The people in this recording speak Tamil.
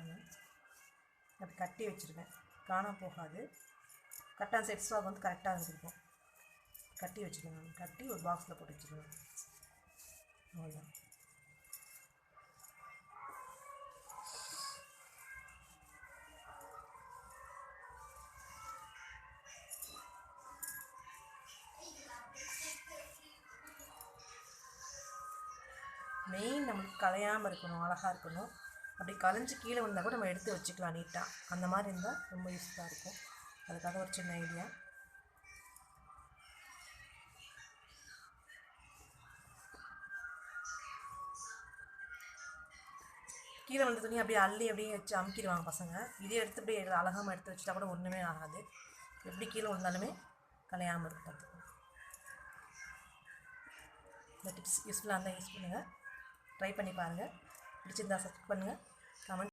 பாருங்கள். அப்படி கட்டி வச்சுருக்கேன், காணாமல் போகாது. கரெக்டாக செட் ஸ்டாக் வந்து கரெக்டாக இருந்துருக்கும். கட்டி வச்சுருக்கேன், கட்டி ஒரு பாக்ஸில் போட்டு வச்சுருக்கேன். அவ்வளோதான். மெயின் நம்மளுக்கு கலையாமல் இருக்கணும், அழகாக இருக்கணும். அப்படி கலைஞ்சி கீழே வந்தால் கூட நம்ம எடுத்து வச்சுக்கலாம் நீட்டாக. அந்த மாதிரி இருந்தால் ரொம்ப யூஸ்ஃபுல்லாக இருக்கும். அதுக்காக ஒரு சின்ன ஐடியா. கீழே வந்த துணி அப்படியே அள்ளி அப்படியே வச்சு அமுக்கிடுவாங்க பசங்க. இதே எடுத்து அப்படியே அழகாமல் எடுத்து வச்சுட்டா கூட ஒன்றுமே ஆகாது. எப்படி கீழே வந்தாலுமே கலையாமல் இருக்கும். இந்த டிப்ஸ் யூஸ்ஃபுல்லாக இருந்தால் யூஸ் பண்ணுங்கள், ட்ரை பண்ணி பாருங்கள். பிடிச்சிருந்தா சப்ஸ்கிரைப் பண்ணுங்கள், கமெண்ட்